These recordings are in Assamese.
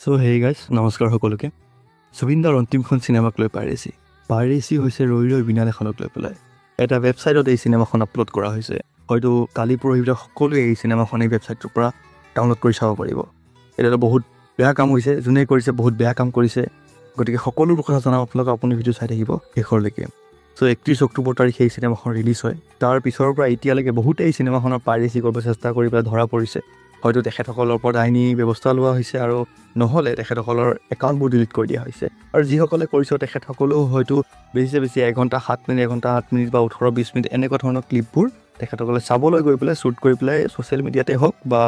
সো হেই গাইজ নমস্কাৰ সকলোকে জুবিনদাৰ অন্তিমখন চিনেমাক লৈ পাইৰেচি হৈছে ৰৈ ৰৈ বিনাল এখনক লৈ পেলাই এটা ৱেবছাইটত এই চিনেমাখন আপলোড কৰা হৈছে হয়তো কালি পৰহি ভিতৰত সকলোৱে এই চিনেমাখন এই ৱেবছাইটটোৰ পৰা ডাউনলোড কৰি চাব পাৰিব এটা বহুত বেয়া কাম হৈছে যোনে কৰিছে বহুত বেয়া কাম কৰিছে গতিকে সকলোবোৰ কথা জনাব আপোনালোকক আপুনি ভিডিঅ' চাই থাকিব শেষৰলৈকে সো 31 অক্টোবৰ তাৰিখে এই চিনেমাখন ৰিলিজ হয় তাৰ পিছৰ পৰা এতিয়ালৈকে বহুতে এই চিনেমাখনৰ পাইৰেচি কৰিব চেষ্টা কৰি পেলাই ধৰা পৰিছে হয়তো তেখেতসকলৰ ওপৰত আইনী ব্যৱস্থা লোৱা হৈছে আৰু নহ'লে তেখেতসকলৰ একাউণ্টবোৰ ডিলিট কৰি দিয়া হৈছে আৰু যিসকলে কৰিছে তেখেতসকলেও হয়তো বেছি 1 ঘণ্টা 7 মিনিট 1 ঘণ্টা 8 মিনিট বা 18-20 মিনিট এনেকুৱা ধৰণৰ ক্লিপবোৰ তেখেতসকলে চাবলৈ গৈ পেলাই শ্বুট কৰি পেলাই ছ'চিয়েল মিডিয়াতে হওক বা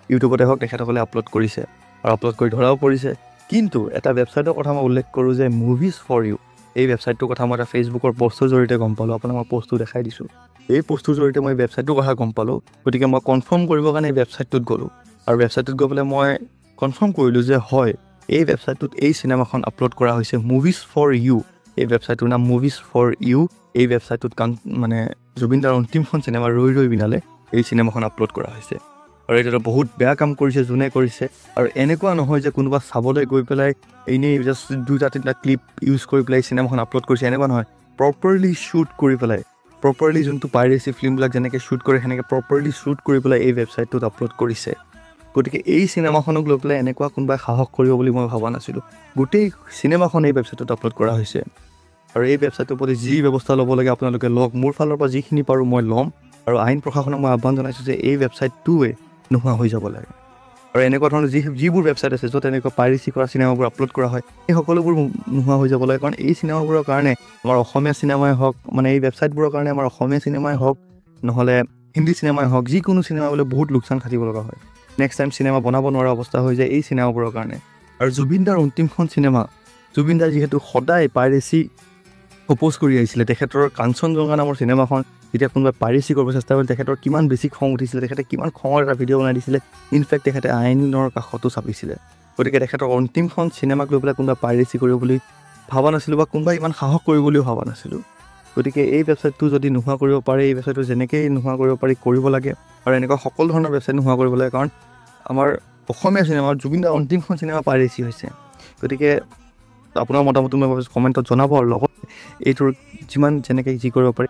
ইউটিউবতে হওক তেখেতসকলে আপলোড কৰিছে আৰু আপলোড কৰি ধৰাও পৰিছে কিন্তু এটা ৱেবছাইটৰ কথা মই উল্লেখ কৰোঁ যে মুভিজ ফৰ ইউ এই ৱেবছাইটটোৰ কথা মই এটা ফেচবুকৰ পষ্টৰ জৰিয়তে গম পালোঁ আপোনাক মই পষ্টটো দেখাই দিছোঁ এই পষ্টটোৰ জৰিয়তে মই ৱেবছাইটটোৰ কথা গম পালোঁ গতিকে মই কনফাৰ্ম কৰিবৰ কাৰণে এই ৱেবছাইটটোত গ'লোঁ আৰু ৱেবছাইটটোত গৈ পেলাই মই কনফাৰ্ম কৰিলোঁ যে হয় এই ৱেবছাইটটোত এই চিনেমাখন আপলোড কৰা হৈছে মুভিজ ফৰ ইউ এই ৱেবছাইটটোৰ নাম মুভিজ ফৰ ইউ এই ৱেবছাইটটোত মানে জুবিনদাৰ অন্তিমখন চিনেমা ৰৈ ৰৈ বিনালে এই চিনেমাখন আপলোড কৰা হৈছে আৰু এইটো বহুত বেয়া কাম কৰিছে যোনে কৰিছে আৰু এনেকুৱা নহয় যে কোনোবা চাবলৈ গৈ পেলাই এনেই জাষ্ট 2-3টা ক্লিপ ইউজ কৰি পেলাই চিনেমাখন আপলোড কৰিছে এনেকুৱা নহয় প্ৰপাৰলি শ্বুট কৰি পেলাই প্ৰপাৰলি যোনটো পাইৰেচি ফিল্মবিলাক যেনেকৈ শ্বুট কৰে সেনেকৈ প্ৰপাৰলি শ্বুট কৰি পেলাই এই ৱেবছাইটটোত আপলোড কৰিছে গতিকে এই চিনেমাখনক লৈ পেলাই এনেকুৱা কোনোবাই সাহস কৰিব বুলি মই ভবা নাছিলোঁ গোটেই চিনেমাখন এই ৱেবছাইটত আপলোড কৰা হৈছে আৰু এই ৱেবছাইটটোৰ প্ৰতি যি ব্যৱস্থা ল'ব লাগে আপোনালোকে লওক মোৰ ফালৰ পৰা যিখিনি পাৰোঁ মই ল'ম আৰু আইন প্ৰশাসনক মই আহ্বান জনাইছোঁ যে এই ৱেবছাইটটোৱে নোহোৱা হৈ যাব লাগে আৰু এনেকুৱা ধৰণৰ যিবোৰ ৱেবছাইট আছে য'ত এনেকুৱা পাইৰেচি কৰা চিনেমাবোৰ আপলোড কৰা হয় এই সকলোবোৰ নোহোৱা হৈ যাব লাগে কাৰণ এই চিনেমাবোৰৰ কাৰণে আমাৰ অসমীয়া চিনেমাই হওক মানে এই ৱেবছাইটবোৰৰ কাৰণে আমাৰ অসমীয়া চিনেমাই হওক নহ'লে হিন্দী চিনেমাই হওক যিকোনো চিনেমা বোলে বহুত লোকচান খাটিব লগা হয় নেক্সট টাইম চিনেমা বনাব নোৱাৰা অৱস্থা হৈ যায় এই চিনেমাবোৰৰ কাৰণে আৰু জুবিনদাৰ অন্তিমখন চিনেমা জুবিনদাৰ যিহেতু সদায় পাইৰেচি অপ'জ কৰি আহিছিলে তেখেতৰ কাঞ্চনজংঘা নামৰ চিনেমাখন যেতিয়া কোনোবাই পাইৰেচি কৰিব চেষ্টা কৰিলে তেখেতৰ কিমান বেছি খং উঠিছিলে তেখেতে কিমান খঙৰ এটা ভিডিঅ' বনাই দিছিলে ইনফেক্ট তেখেতে আইনৰ কাষতো চাপিছিলে গতিকে তেখেতৰ অন্তিমখন চিনেমাক লৈ পেলাই কোনোবাই পাইৰেচি কৰিব বুলি ভবা নাছিলোঁ বা কোনোবাই ইমান সাহস কৰিব বুলিও ভবা নাছিলোঁ গতিকে এই ৱেবছাইটটো যদি নোহোৱা কৰিব পাৰে এই ৱেবছাইটটো যেনেকৈ নোহোৱা কৰিব পাৰি কৰিব লাগে আৰু এনেকুৱা সকলো ধৰণৰ ৱেবছাইট নোহোৱা কৰিব লাগে কাৰণ আমাৰ অসমীয়া চিনেমাৰ জুবিনদাৰ অন্তিমখন চিনেমা পাইৰেচি হৈছে গতিকে আপোনাৰ মতামত মই কমেণ্টত জনাব আৰু লগত এইটোৰ যিমান যেনেকৈ যি কৰিব পাৰি